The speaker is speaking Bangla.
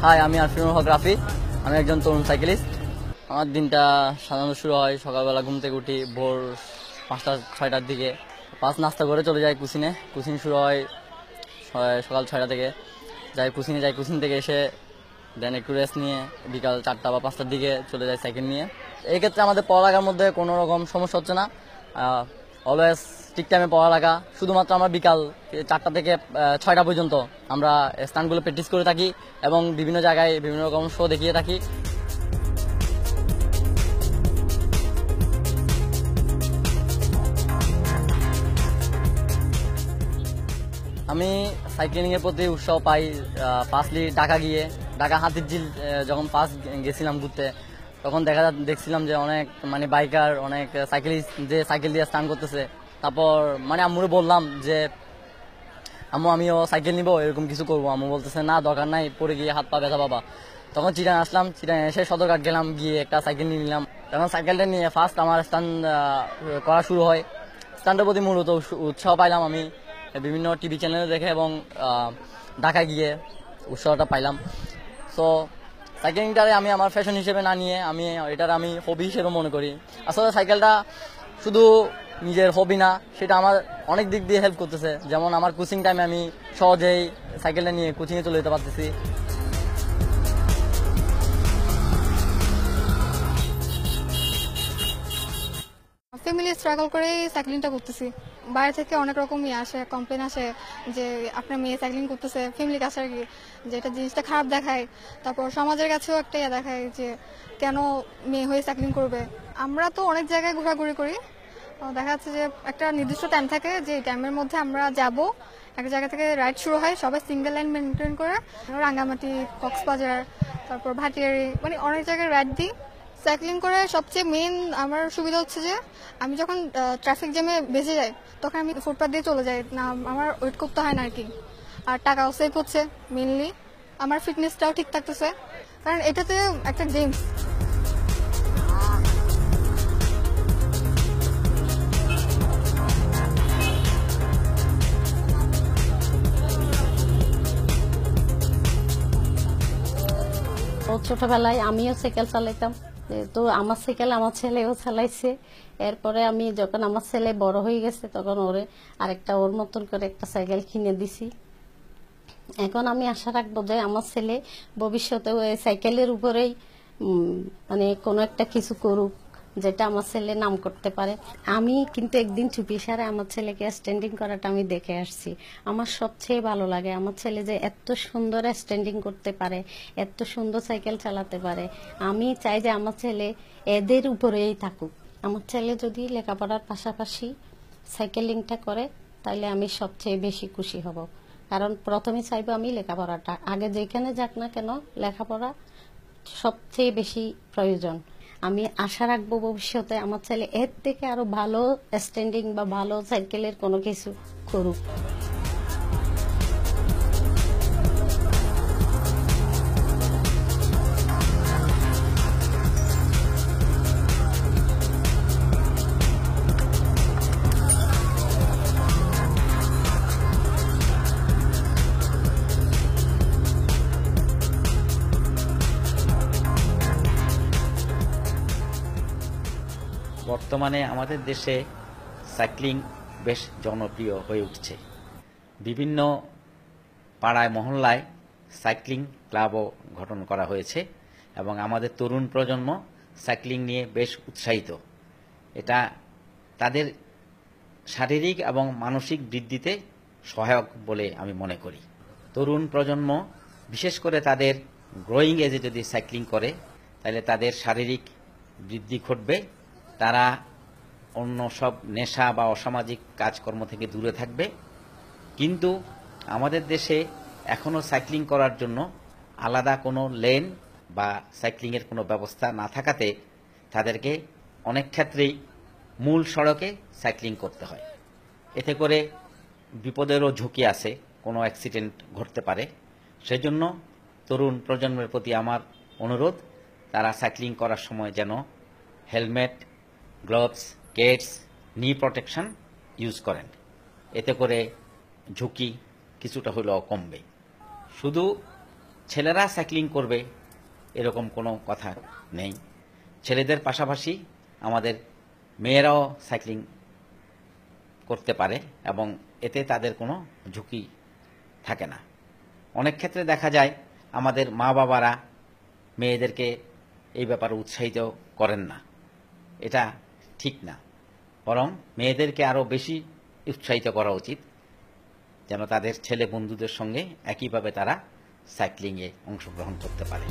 হাই, আমি আরফিনুল হক রাফি। আমি একজন তরুণ সাইকেলিস্ট। আমার দিনটা সাধারণত শুরু হয় সকালবেলা ঘুম থেকে উঠি ভোর 5টা-6টার দিকে। নাস্তা করে চলে যাই কুসিনে। কুসিন শুরু হয় সকাল 6টা থেকে। যাই কুসিন থেকে এসে দেন একটু রেস্ট নিয়ে বিকাল 4টা বা 5টার দিকে চলে যায় সাইকেল নিয়ে। এই ক্ষেত্রে আমাদের পড়ালেখার মধ্যে কোনো রকম সমস্যা হচ্ছে না। অলওয়েজ ঠিক টাইমে পড়ালেখা। শুধুমাত্র আমরা বিকাল 4টা থেকে 6টা পর্যন্ত আমরা স্টান্টগুলো প্র্যাকটিস করে থাকি এবং বিভিন্ন জায়গায় বিভিন্ন রকম শো দেখিয়ে থাকি। আমি সাইক্লিংয়ের প্রতি উৎসাহ পাই ফার্স্টলি ঢাকা হাতির ঝিল যখন ফার্স্ট গেছিলাম ঘুরতে, তখন দেখছিলাম যে অনেক বাইকার, অনেক সাইকেলিস্ট যে সাইকেল দিয়ে স্টান্ট করতেছে। তারপর আম্মুরে বললাম যে আম্মু আমিও সাইকেল নিবো, এরকম কিছু করবো। আম্মু বলতেছে না, দরকার নাই, পরে গিয়ে হাত পা ব্যথা পাবা। তখন চিটাং আসলাম, চিটাং এসে সদরঘাট গেলাম, গিয়ে একটা সাইকেল নিয়ে নিলাম। তখন সাইকেলটা নিয়ে ফার্স্ট আমার স্টান্ট করা শুরু হয়। স্টান্টের প্রতি মূলত উৎসাহ পাইলাম আমি বিভিন্ন টিভি চ্যানেলে দেখে এবং ঢাকায় গিয়ে উৎসাহটা পাইলাম। সো সাইকেলিংটারে আমি আমার ফ্যাশন হিসেবে না নিয়ে এটার আমি হবি হিসেবে মনে করি। আসলে সাইকেলটা শুধু নিজের হবি না, সেটা আমার অনেক দিক দিয়ে হেল্প করতেছে। যেমন আমার কোচিং টাইমে আমি সহজেই সাইকেলটা নিয়ে কোচিংয়ে চলে যেতে পারতেছি। ফ্যামিলি স্ট্রাগল করে সাইক্লিংটা করতেছি। বাইরে থেকে অনেক রকমই আসে, কমপ্লেন আসে যে আপনার মেয়ে সাইক্লিং করতেছে, ফ্যামিলির কাছে আর কি, যে এটা জিনিসটা খারাপ দেখায়। তারপর সমাজের কাছেও একটা দেখায় যে কেন মেয়ে হয়ে সাইক্লিং করবে। আমরা তো অনেক জায়গায় ঘোরাঘুরি করি, দেখা যাচ্ছে যে একটা নির্দিষ্ট টাইম থাকে, যে টাইমের মধ্যে আমরা যাব। একটা জায়গা থেকে রাইড শুরু হয়, সবাই সিঙ্গেল লাইন মেনটেন করে রাঙ্গামাটি, কক্সবাজার, তারপর ভাটিয়ারি, অনেক জায়গায় রাইড দিই। সাইক্লিং করে সবচেয়ে মেইন আমার সুবিধা হচ্ছে যে আমি যখন ট্রাফিক জ্যামে বেঁচে যাই, তখন আমি ফুটপাথ দিয়ে চলে যাই না, আমার ওয়েট করতে হয় না আর কি। আর টাকাও সেভ হচ্ছে, মেইনলি আমার ফিটনেসটাও ঠিক থাকতেছে, কারণ এটাতে একটা গেমস। ছোটবেলায় আমিও সাইকেল চালাইতাম, তো আমার সাইকেল আমার ছেলেও চালাইছে। এরপরে আমি যখন আমার ছেলে বড় হয়ে গেছে, তখন ওর মতন করে একটা সাইকেল কিনে দিছি। এখন আমি আশা রাখবো যে আমার ছেলে ভবিষ্যতেও এই সাইকেলের উপরেই কোনো একটা কিছু করুক, যেটা আমার ছেলে নাম করতে পারে। আমি কিন্তু একদিন চুপি সারে আমার ছেলেকে স্ট্যান্ডিং করাটা আমি দেখে আসছি। আমার সবচেয়ে ভালো লাগে আমার ছেলে যে এত সুন্দর স্ট্যান্ডিং করতে পারে, এত সুন্দর সাইকেল চালাতে পারে। আমি চাই যে আমার ছেলে এদের উপরেই থাকুক। আমার ছেলে যদি লেখাপড়ার পাশাপাশি সাইকেলিংটা করে, তাহলে আমি সবচেয়ে বেশি খুশি হব। কারণ প্রথমে চাইবো আমি লেখাপড়াটা, আগে যেখানে যাক না কেন লেখাপড়া সবচেয়ে বেশি প্রয়োজন। আমি আশা রাখবো ভবিষ্যতে আমার ছেলে এর থেকে আরো ভালো স্ট্যান্ডিং বা ভালো সাইকেলের কোনো কিছু করুক। বর্তমানে আমাদের দেশে সাইক্লিং বেশ জনপ্রিয় হয়ে উঠছে। বিভিন্ন পাড়ায় মহল্লায় সাইক্লিং ক্লাবও গঠন করা হয়েছে এবং আমাদের তরুণ প্রজন্ম সাইক্লিং নিয়ে বেশ উৎসাহিত। এটা তাদের শারীরিক এবং মানসিক বৃদ্ধিতে সহায়ক বলে আমি মনে করি। তরুণ প্রজন্ম বিশেষ করে তাদের গ্রোয়িং এজে যদি সাইক্লিং করে, তাহলে তাদের শারীরিক বৃদ্ধি ঘটবে, তারা অন্য সব নেশা বা অসামাজিক কাজকর্ম থেকে দূরে থাকবে। কিন্তু আমাদের দেশে এখনও সাইক্লিং করার জন্য আলাদা কোনো লেন বা সাইক্লিংয়ের কোনো ব্যবস্থা না থাকাতে তাদেরকে অনেক ক্ষেত্রেই মূল সড়কে সাইক্লিং করতে হয়। এতে করে বিপদেরও ঝুঁকি আছে, কোনো অ্যাক্সিডেন্ট ঘটতে পারে। সেজন্য তরুণ প্রজন্মের প্রতি আমার অনুরোধ, তারা সাইক্লিং করার সময় যেন হেলমেট, গ্লোভস, কেটস, নি প্রোটেকশন ইউজ করেন। এতে করে ঝুঁকি কিছুটা হলেও কমবে। শুধু ছেলেরা সাইক্লিং করবে এরকম কোনো কথা নেই। ছেলেদের পাশাপাশি আমাদের মেয়েরাও সাইক্লিং করতে পারে এবং এতে তাদের কোনো ঝুঁকি থাকে না। অনেক ক্ষেত্রে দেখা যায় আমাদের মা বাবারা মেয়েদেরকে এই ব্যাপারে উৎসাহিত করেন না, এটা ঠিক না। বরং মেয়েদেরকে আরও বেশি উৎসাহিত করা উচিত, যেন তাদের ছেলে বন্ধুদের সঙ্গে একইভাবে তারা সাইক্লিংয়ে অংশগ্রহণ করতে পারে।